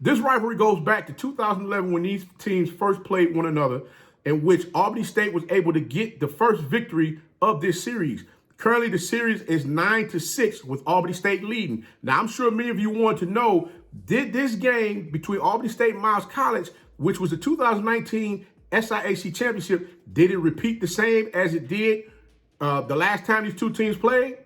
This rivalry goes back to 2011 when these teams first played one another, in which Albany State was able to get the first victory of this series. Currently, the series is 9-6 with Albany State leading. Now, I'm sure many of you want to know, did this game between Albany State and Miles College, which was the 2019 SIAC championship, did it repeat the same as it did the last time these two teams played?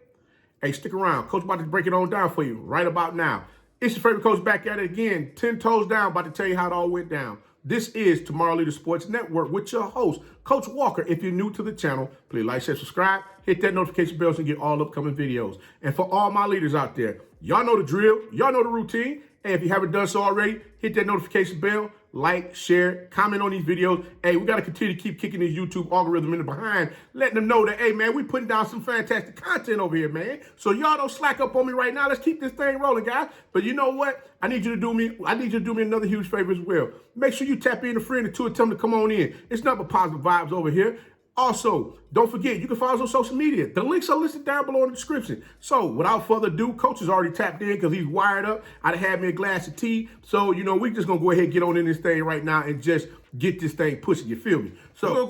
Hey, stick around. Coach about to break it on down for you right about now. It's your favorite coach back at it again, 10 toes down, about to tell you how it all went down. This is Tomorrow Leader Sports Network with your host, Coach Walker. If you're new to the channel, please like, share, subscribe, hit that notification bell so you get all upcoming videos. And for all my leaders out there, y'all know the drill, y'all know the routine. And if you haven't done so already, hit that notification bell, like, share, comment on these videos. Hey, we got to continue to keep kicking this YouTube algorithm in the behind, letting them know that, hey, man, we putting down some fantastic content over here, man. So y'all don't slack up on me right now. Let's keep this thing rolling, guys. But you know what? I need you to do me another huge favor as well. Make sure you tap in a friend or two and tell them to come on in. It's nothing but positive vibes over here. Also, don't forget, you can follow us on social media. The links are listed down below in the description. So, without further ado, Coach is already tapped in because he's wired up. I'd have me a glass of tea. So, you know, we're just going to go ahead and get on in this thing right now and just get this thing pushing. You feel me? So, we're going to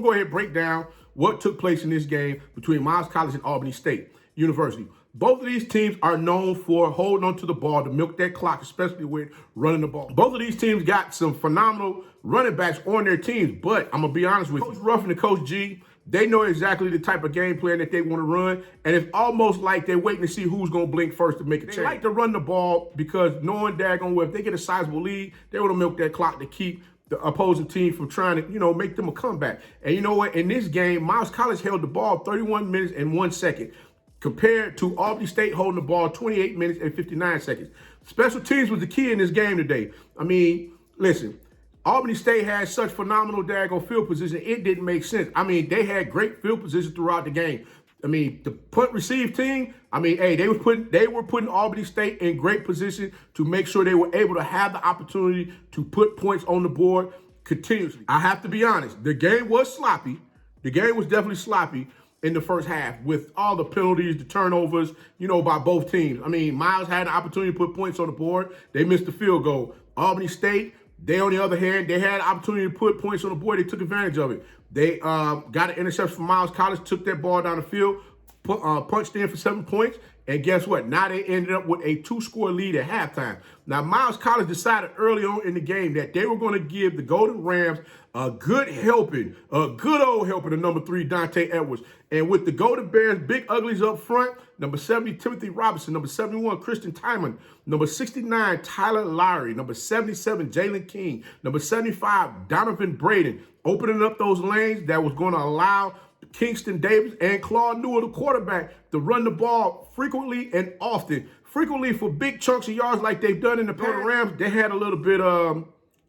go ahead and break down what took place in this game between Miles College and Albany State University. Both of these teams are known for holding on to the ball to milk that clock, especially with running the ball. Both of these teams got some phenomenal running backs on their teams, but I'm going to be honest with you. Coach Ruffin and Coach G, they know exactly the type of game plan that they want to run, and it's almost like they're waiting to see who's going to blink first to make a change. They like to run the ball because knowing daggone well, if they get a sizable lead, they want to milk that clock to keep the opposing team from trying to, you know, make them a comeback. And you know what? In this game, Miles College held the ball 31 minutes and 1 second. Compared to Albany State holding the ball 28 minutes and 59 seconds. Special teams was the key in this game today. I mean, listen, Albany State had such phenomenal daggone field position, it didn't make sense. I mean, they had great field position throughout the game. I mean, the punt receive team, I mean, hey, they were putting Albany State in great position to make sure they were able to have the opportunity to put points on the board continuously. I have to be honest, the game was sloppy. The game was definitely sloppy in the first half with all the penalties, the turnovers, you know, by both teams. I mean, Miles had an opportunity to put points on the board. They missed the field goal. Albany State, they, on the other hand, they had an opportunity to put points on the board. They took advantage of it. They got an interception from Miles College, took that ball down the field, punched in for 7 points, and guess what? Now they ended up with a 2-score lead at halftime. Now, Miles College decided early on in the game that they were going to give the Golden Rams a good old helping of number 3, Dante Edwards. And with the Golden Bears, big uglies up front, number 70, Timothy Robinson, number 71, Christian Timon, number 69, Tyler Lowry, number 77, Jalen King, number 75, Donovan Braden, opening up those lanes that was going to allow Kingston Davis and Claude Newell, the quarterback, to run the ball frequently and often. Frequently for big chunks of yards like they've done in the past. Rams, they had a little bit of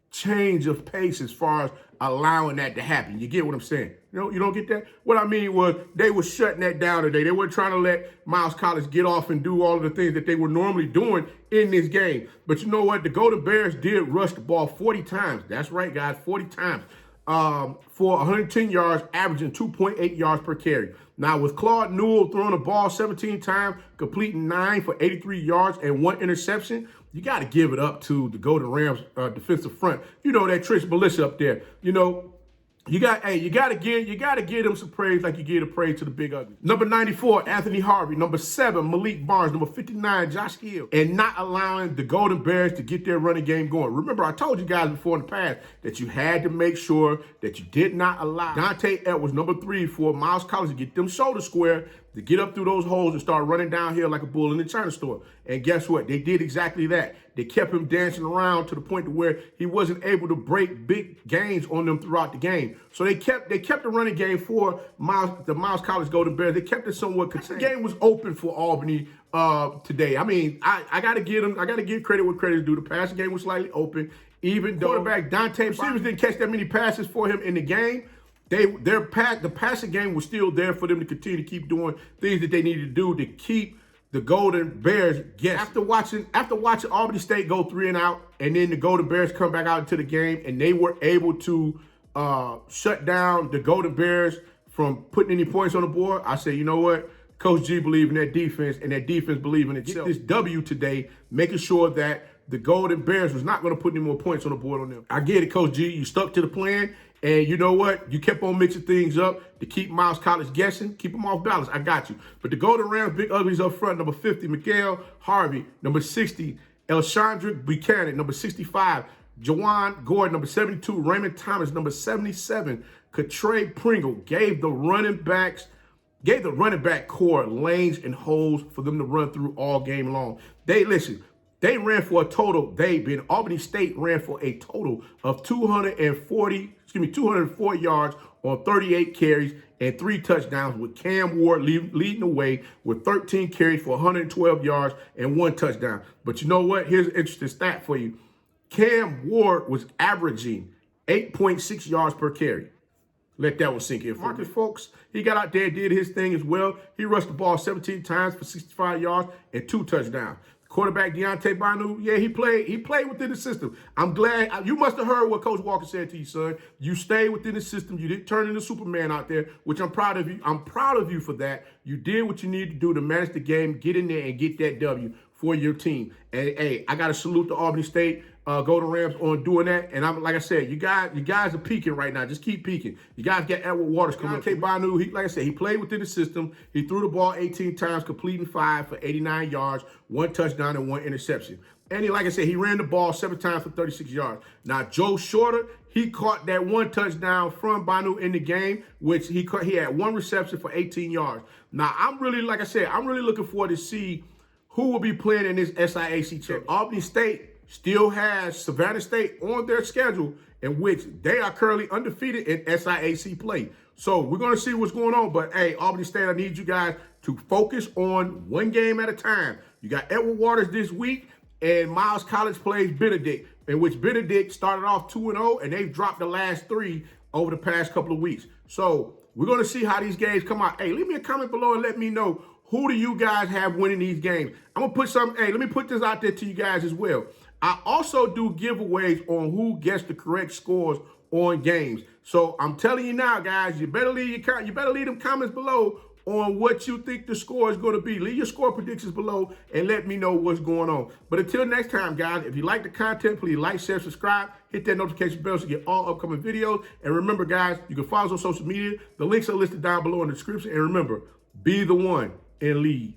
change of pace as far as allowing that to happen. You get what I'm saying? You don't get that? What I mean was they were shutting that down today. They weren't trying to let Miles College get off and do all of the things that they were normally doing in this game. But you know what? The Golden Bears did rush the ball 40 times. That's right, guys, 40 times. For 110 yards, averaging 2.8 yards per carry. Now, with Claude Newell throwing the ball 17 times, completing 9 for 83 yards and 1 interception, you got to give it up to the Golden Rams defensive front. You know, that Trish Militia up there. You know, you got to give them some praise like you give the praise to the big ugly. Number 94, Anthony Harvey. Number 7, Malik Barnes. Number 59, Josh Hill. And not allowing the Golden Bears to get their running game going. Remember, I told you guys before in the past that you had to make sure that you did not allow Dante Edwards, number 3, for Miles College to get them shoulder square, to get up through those holes and start running downhill like a bull in the China store. And guess what? They did exactly that. They kept him dancing around to the point to where he wasn't able to break big gains on them throughout the game. So they kept the running game for the Miles College Golden Bears. They kept it somewhat contained. The game was open for Albany today. I mean, I gotta give credit where credit is due. The passing game was slightly open, even though quarterback Dante Stevens didn't catch that many passes for him in the game. The passing game was still there for them to continue to keep doing things that they needed to do to keep the Golden Bears guessing. After watching Albany State go 3 and out, and then the Golden Bears come back out into the game, and they were able to shut down the Golden Bears from putting any points on the board, I say, you know what? Coach G believe in that defense, and that defense believe in itself. Get this W today, making sure that the Golden Bears was not going to put any more points on the board on them. I get it, Coach G. You stuck to the plan. And you know what? You kept on mixing things up to keep Miles College guessing, keep them off balance. I got you. But the Golden Rams, big uglies up front, number 50, Miguel Harvey, number 60, Elshondrick Buchanan, number 65, Jawan Gordon, number 72, Raymond Thomas, number 77, Katre Pringle, gave the running back core lanes and holes for them to run through all game long. They ran for a total, Albany State ran for a total of 204 yards on 38 carries and 3 touchdowns, with Cam Ward leading the way with 13 carries for 112 yards and 1 touchdown. But you know what? Here's an interesting stat for you. Cam Ward was averaging 8.6 yards per carry. Let that one sink in. Marcus Folks, he got out there and did his thing as well. He rushed the ball 17 times for 65 yards and 2 touchdowns. Quarterback Deontay Banu, yeah, he played within the system. I'm glad. You must have heard what Coach Walker said to you, son. You stayed within the system. You didn't turn into Superman out there, which I'm proud of you. I'm proud of you for that. You did what you needed to do to manage the game, get in there and get that W for your team. And hey, I got to salute the Albany State Golden Rams on doing that. And I'm like I said, you guys are peaking right now. Just keep peaking. You guys got Edward Waters coming up. Banu, like I said, he played within the system. He threw the ball 18 times, completing 5 for 89 yards, 1 touchdown and 1 interception. And like I said, he ran the ball 7 times for 36 yards. Now, Joe Shorter, he caught that 1 touchdown from Banu in the game, which he had 1 reception for 18 yards. Now, I'm really looking forward to see who will be playing in this SIAC championship. Albany State still has Savannah State on their schedule, in which they are currently undefeated in SIAC play. So we're going to see what's going on. But, hey, Albany State, I need you guys to focus on one game at a time. You got Edward Waters this week, and Miles College plays Benedict, in which Benedict started off 2-0, and they've dropped the last 3 over the past couple of weeks. So we're going to see how these games come out. Hey, leave me a comment below and let me know, who do you guys have winning these games? I'm going to put let me put this out there to you guys as well. I also do giveaways on who gets the correct scores on games. So I'm telling you now, guys, you better leave them comments below on what you think the score is going to be. Leave your score predictions below and let me know what's going on. But until next time, guys, if you like the content, please like, share, subscribe, hit that notification bell to get all upcoming videos. And remember, guys, you can follow us on social media. The links are listed down below in the description. And remember, be the one and lead.